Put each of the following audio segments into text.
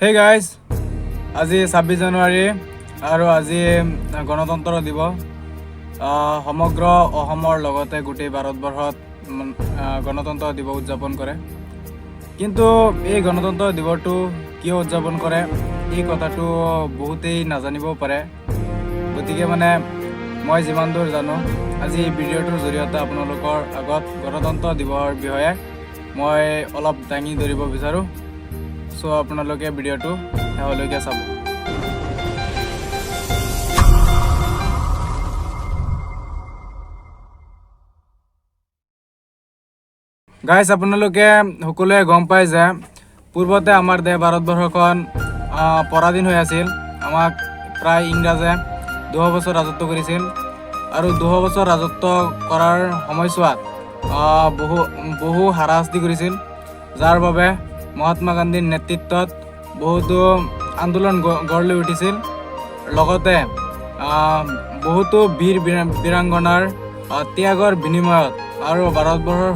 Hey guys, আজি 26 জানুৱাৰী আৰু আজি গণতন্ত্ৰ দিৱস সমগ্ৰ অসমৰ লগতে গোটেই ভাৰতবৰ্ষত গণতন্ত্ৰ দিৱস উদযাপন কৰে। কিন্তু এই গণতন্ত্ৰ দিৱসটো কিয় উদযাপন কৰে এই কথাটো বহুতেই নাজানিব পাৰে। গতিকে মই যিমান দূৰ জানো আজি এই ভিডিঅ'টোৰ জৰিয়তে আপোনালোকৰ আগত গণতন্ত্ৰ দিৱসৰ বিষয়ে মই অলপ দাঙি ধৰিব বিচাৰোঁ। সো আপোনালোকে ভিডিঅ'টো শেষলৈকে চাব। গাইজ, আপোনালোকে সকলোৱে গম পায় যে পূৰ্বতে আমাৰ দেশ ভাৰতবৰ্ষখন পৰাধীন হৈ আছিল। আমাক প্ৰায় ইংৰাজে 200 বছৰ ৰাজত্ব কৰিছিল আৰু 200 বছৰ ৰাজত্ব কৰাৰ সময়ছোৱাত বহু হাৰাশাস্তি কৰিছিল, যাৰ বাবে মহাত্মা গান্ধীৰ নেতৃত্বত বহুতো আন্দোলন গঢ় লৈ উঠিছিল। লগতে বহুতো বীৰ বীৰাংগনাৰ ত্যাগৰ বিনিময়ত আৰু ভাৰতবৰ্ষৰ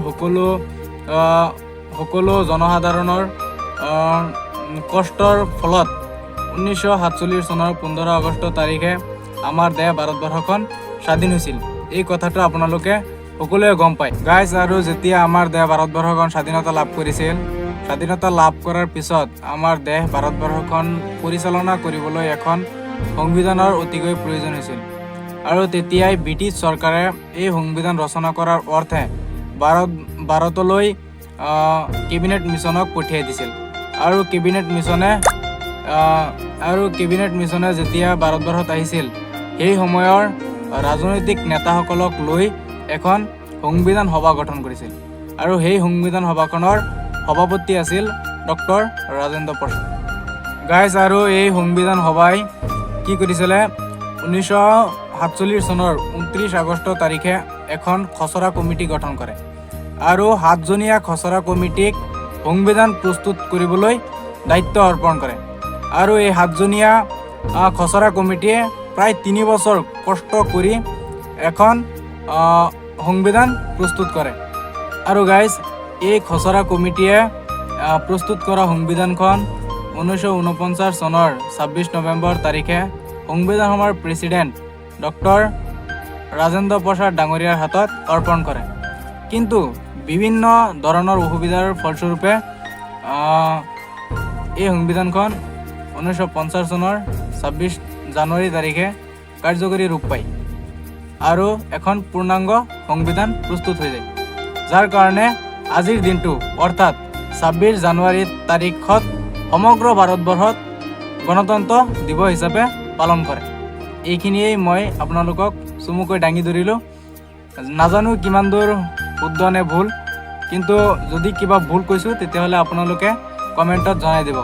সকলো জনসাধাৰণৰ কষ্টৰ ফলত 1947 চনৰ 15 আগষ্ট তাৰিখে আমাৰ দেশ ভাৰতবৰ্ষখন স্বাধীন হৈছিল। এই কথাটো আপোনালোকে সকলোৱে গম পায়। গাইজ, আৰু যেতিয়া আমাৰ দেশ ভাৰতবৰ্ষখন স্বাধীনতা লাভ কৰিছিল, স্বাধীনতা লাভ কৰাৰ পিছত আমাৰ দেশ ভাৰতবৰ্ষখন পৰিচালনা কৰিবলৈ এখন সংবিধানৰ অতিকৈ প্ৰয়োজন হৈছিল। আৰু তেতিয়াই ব্ৰিটিছ চৰকাৰে এই সংবিধান ৰচনা কৰাৰ অৰ্থে ভাৰতলৈ কেবিনেট মিছনক পঠিয়াই দিছিল। আৰু কেবিনেট মিছনে যেতিয়া ভাৰতবৰ্ষত আহিছিল, সেই সময়ৰ ৰাজনৈতিক নেতাসকলক লৈ এখন সংবিধান সভা গঠন কৰিছিল। আৰু সেই সংবিধান সভাখনৰ সভাপতি আছিল ডক্টৰ ৰাজেন্দ্ৰ প্ৰসাদ। গাইজ, আৰু এই সংবিধান সভাই কি কৰিছিলে, 1947 চনৰ 29 আগষ্ট তাৰিখে এখন খচৰা কমিটি গঠন কৰে আৰু 7জনীয়া খচৰা কমিটিক সংবিধান প্ৰস্তুত কৰিবলৈ দায়িত্ব অৰ্পণ কৰে। আৰু এই 7জনীয়া খচৰা কমিটিয়ে প্ৰায় 3 বছৰ কষ্ট কৰি এখন সংবিধান প্ৰস্তুত কৰে। আৰু গাইজ, এই খচৰা কমিটিয়ে প্ৰস্তুত কৰা সংবিধানখন 1949 চনৰ 26 নৱেম্বৰ তাৰিখে সংবিধান সভাৰ প্ৰেছিডেণ্ট ডক্টৰ ৰাজেন্দ্ৰ প্ৰসাদ ডাঙৰীয়াৰ হাতত অৰ্পণ কৰে। কিন্তু বিভিন্ন ধৰণৰ অসুবিধাৰ ফলস্বৰূপে এই সংবিধানখন 1950 চনৰ 26 জানুৱাৰী তাৰিখে কাৰ্যকৰী ৰূপ পায় আৰু এখন পূৰ্ণাংগ সংবিধান প্ৰস্তুত হৈ যায়, যাৰ কাৰণে আজিৰ দিনটো অৰ্থাৎ 26 জানুৱাৰী তাৰিখত সমগ্ৰ ভাৰতবৰ্ষত গণতন্ত্ৰ দিৱস হিচাপে পালন কৰে। এইখিনিয়ে মই আপোনালোকক চমুকৈ দাঙি ধৰিলোঁ। নাজানো কিমান দূৰ শুদ্ধ নে ভুল, কিন্তু যদি কিবা ভুল কৈছোঁ তেতিয়াহ'লে আপোনালোকে কমেণ্টত জনাই দিব।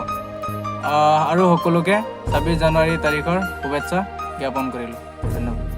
আৰু সকলোকে 26 জানুৱাৰী তাৰিখৰ শুভেচ্ছা জ্ঞাপন কৰিলোঁ। ধন্যবাদ।